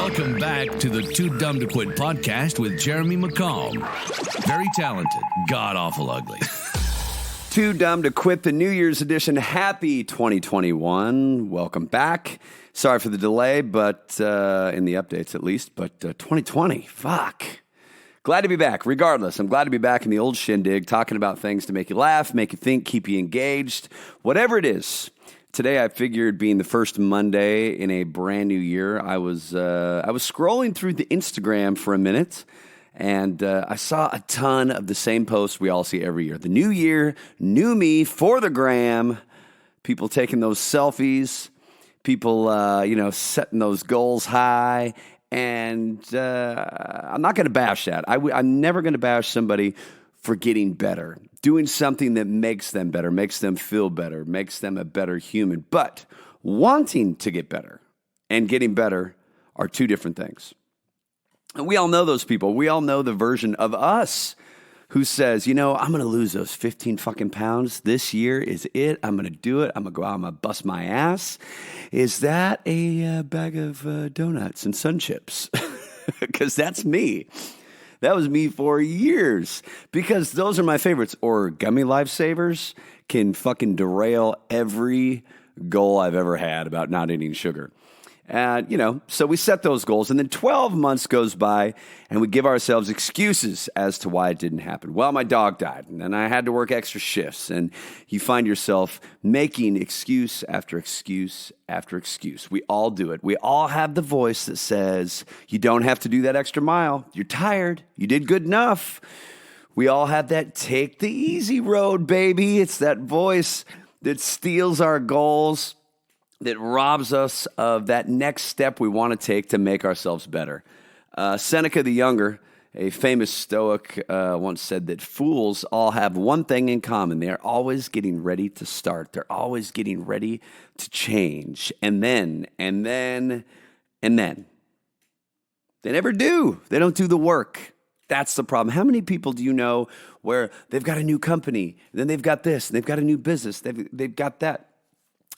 Welcome back to the Too Dumb to Quit podcast with Jeremy McCall. Very talented, god-awful ugly. Too Dumb to Quit, the New Year's edition. Happy 2021. Welcome back. Sorry for the delay, but in the updates at least, but 2020, fuck. Glad to be back. Regardless, I'm glad to be back in the old shindig, talking about things to make you laugh, make you think, keep you engaged, whatever it is. Today, I figured, being the first Monday in a brand new year, I was scrolling through the Instagram for a minute, and I saw a ton of the same posts we all see every year. The new year, new me for the gram. People taking those selfies, people setting those goals high, and I'm not going to bash that. I'm never going to bash somebody for getting better, doing something that makes them better, makes them feel better, makes them a better human. But wanting to get better and getting better are two different things. And we all know those people. We all know the version of us who says, I'm going to lose those 15 fucking pounds. This year is it. I'm going to do it. I'm going to go out. I'm going to bust my ass. Is that a bag of donuts and Sun Chips? Because that's me. That was me for years, because those are my favorites. Or gummy lifesavers can fucking derail every goal I've ever had about not eating sugar. And, so we set those goals, and then 12 months goes by, and we give ourselves excuses as to why it didn't happen. Well, my dog died, and I had to work extra shifts, and you find yourself making excuse after excuse after excuse. We all do it. We all have the voice that says, you don't have to do that extra mile. You're tired. You did good enough. We all have that take the easy road, baby. It's that voice that steals our goals, that robs us of that next step we want to take to make ourselves better. Seneca the Younger, a famous Stoic, once said that fools all have one thing in common. They are always getting ready to start. They're always getting ready to change. And then. They never do. They don't do the work. That's the problem. How many people do you know where they've got a new company, then they've got this, and they've got a new business, they've got that?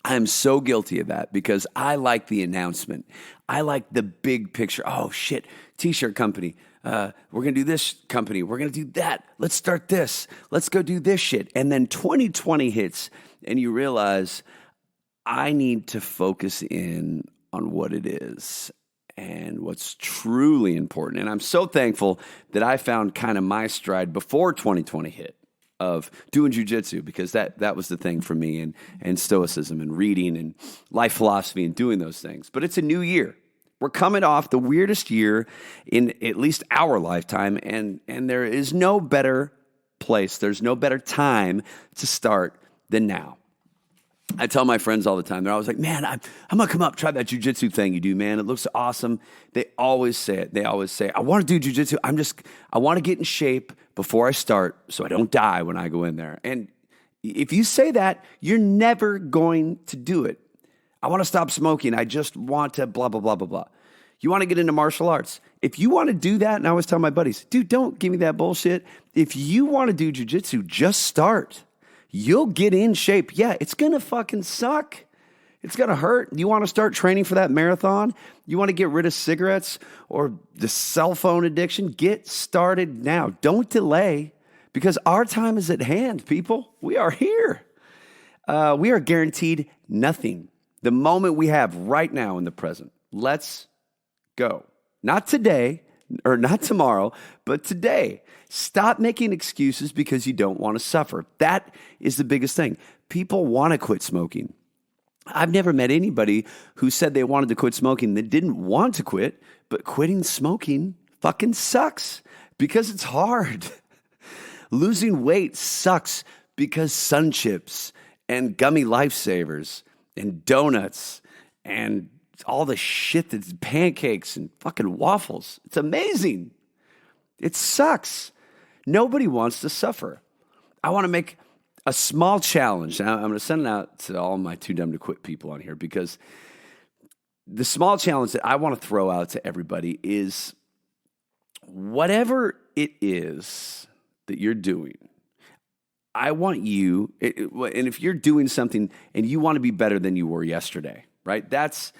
I am so guilty of that because I like the announcement. I like the big picture. Oh, shit, t-shirt company. We're going to do this company. We're going to do that. Let's start this. Let's go do this shit. And then 2020 hits and you realize I need to focus in on what it is and what's truly important. And I'm so thankful that I found kind of my stride before 2020 hit, of doing jujitsu, because that was the thing for me, and stoicism and reading and life philosophy and doing those things. But it's a new year. We're coming off the weirdest year in at least our lifetime, and there is no better place, there's no better time to start than now. I tell my friends all the time, they're always like, man, I'm going to come up, try that jujitsu thing you do, man. It looks awesome. They always say it. They always say, I want to do jujitsu. I want to get in shape before I start so I don't die when I go in there. And if you say that, you're never going to do it. I want to stop smoking. I just want to blah, blah, blah, blah, blah. You want to get into martial arts. If you want to do that, and I always tell my buddies, dude, don't give me that bullshit. If you want to do jujitsu, just start. You'll get in shape. Yeah, it's going to fucking suck. It's going to hurt. You want to start training for that marathon? You want to get rid of cigarettes or the cell phone addiction? Get started now. Don't delay, because our time is at hand, people. We are here. We are guaranteed nothing. The moment we have right now in the present. Let's go. Not today or not tomorrow, but today. Stop making excuses because you don't want to suffer. That is the biggest thing. People want to quit smoking. I've never met anybody who said they wanted to quit smoking that didn't want to quit, but quitting smoking fucking sucks because it's hard. Losing weight sucks because Sun Chips and gummy lifesavers and donuts and all the shit that's pancakes and fucking waffles. It's amazing. It sucks. Nobody wants to suffer. I want to make a small challenge. I'm going to send it out to all my Too Dumb to Quit people on here, because the small challenge that I want to throw out to everybody is whatever it is that you're doing, I want you, and if you're doing something and you want to be better than you were yesterday, right? That's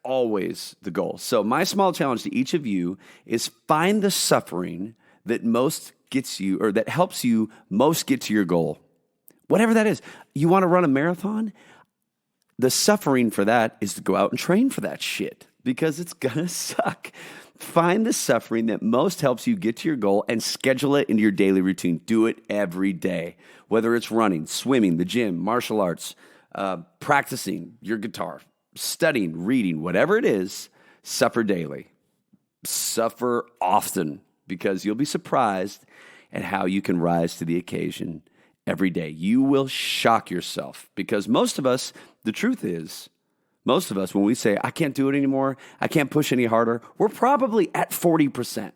always the goal. So my small challenge to each of you is find the suffering that most gets you, or that helps you most get to your goal. Whatever that is. You want to run a marathon? The suffering for that is to go out and train for that shit, because it's gonna suck. Find the suffering that most helps you get to your goal and schedule it into your daily routine. Do it every day, whether it's running, swimming, the gym, martial arts, practicing your guitar, studying, reading, whatever it is. Suffer daily. Suffer often, because you'll be surprised at how you can rise to the occasion every day. You will shock yourself, because most of us, the truth is, most of us, when we say, I can't do it anymore, I can't push any harder, we're probably at 40%.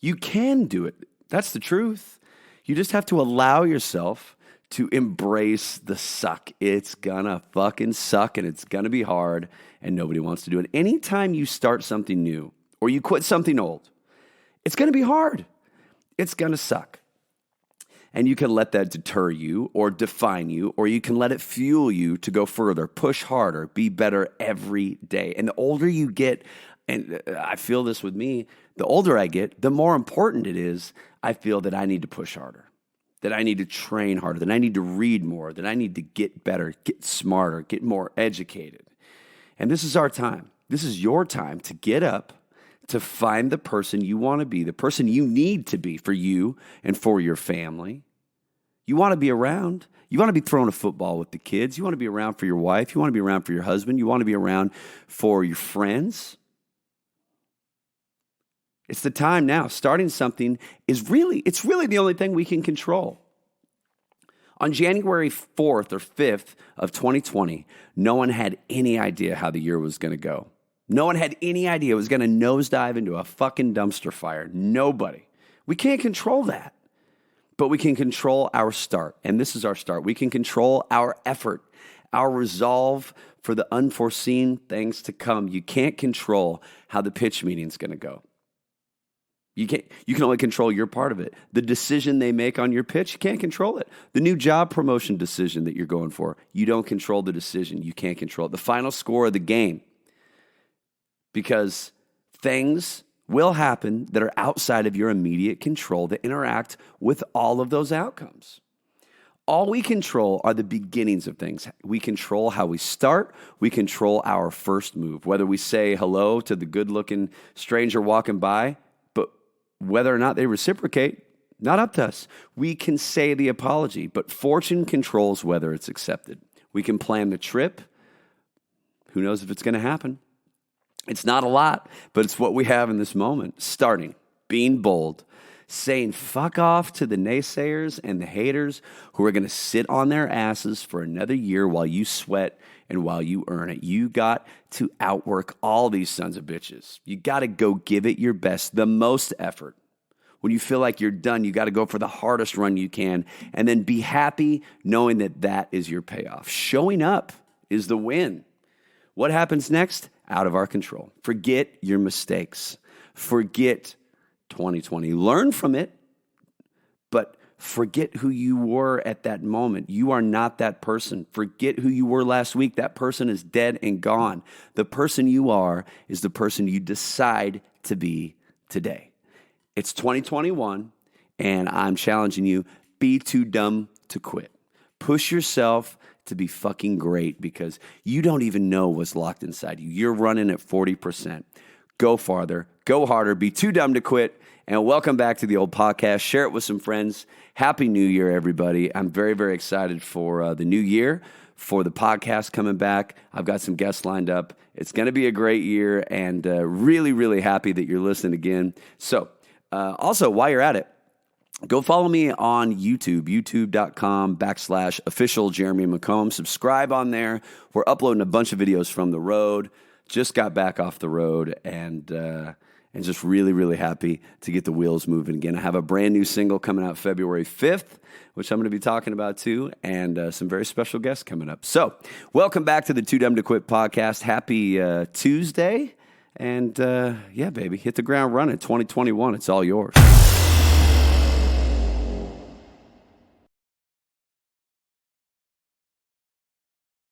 You can do it. That's the truth. You just have to allow yourself to embrace the suck. It's gonna fucking suck, and it's gonna be hard, and nobody wants to do it. Anytime you start something new or you quit something old, it's gonna be hard. It's gonna suck. And you can let that deter you or define you, or you can let it fuel you to go further, push harder, be better every day. And the older you get, and I feel this with me, the older I get, the more important it is, I feel that I need to push harder, that I need to train harder, that I need to read more, that I need to get better, get smarter, get more educated. And this is our time. This is your time to get up, to find the person you want to be, the person you need to be for you and for your family. You want to be around. You want to be throwing a football with the kids. You want to be around for your wife. You want to be around for your husband. You want to be around for your friends. It's the time now. Starting something is really the only thing we can control. On January 4th or 5th of 2020, no one had any idea how the year was going to go. No one had any idea it was going to nosedive into a fucking dumpster fire. Nobody. We can't control that. But we can control our start. And this is our start. We can control our effort, our resolve for the unforeseen things to come. You can't control how the pitch meeting's going to go. You can only control your part of it. The decision they make on your pitch, you can't control it. The new job promotion decision that you're going for, you don't control the decision. You can't control it. The final score of the game. Because things will happen that are outside of your immediate control that interact with all of those outcomes. All we control are the beginnings of things. We control how we start. We control our first move, whether we say hello to the good-looking stranger walking by, but whether or not they reciprocate, not up to us. We can say the apology, but fortune controls whether it's accepted. We can plan the trip. Who knows if it's going to happen? It's not a lot, but it's what we have in this moment. Starting, being bold, saying fuck off to the naysayers and the haters who are going to sit on their asses for another year while you sweat and while you earn it. You got to outwork all these sons of bitches. You got to go give it your best, the most effort. When you feel like you're done, you got to go for the hardest run you can, and then be happy knowing that that is your payoff. Showing up is the win. What happens next? Out of our control. Forget your mistakes. Forget 2020. Learn from it, but forget who you were at that moment. You are not that person. Forget who you were last week. That person is dead and gone. The person you are is the person you decide to be today. It's 2021, and I'm challenging you, be too dumb to quit. Push yourself to be fucking great, because you don't even know what's locked inside you. You're running at 40%. Go farther, go harder, be too dumb to quit, and welcome back to the old podcast. Share it with some friends. Happy New Year, everybody. I'm very, very excited for the new year, for the podcast coming back. I've got some guests lined up. It's going to be a great year, and really, really happy that you're listening again. So also, while you're at it, go follow me on YouTube, youtube.com/official Jeremy McComb. Subscribe on there. We're uploading a bunch of videos from the road. Just got back off the road, and just really, really happy to get the wheels moving again. I have a brand new single coming out February 5th, which I'm going to be talking about too, and some very special guests coming up. So welcome back to the Too Dumb to Quit podcast. Happy Tuesday. And yeah, baby, hit the ground running. 2021, it's all yours.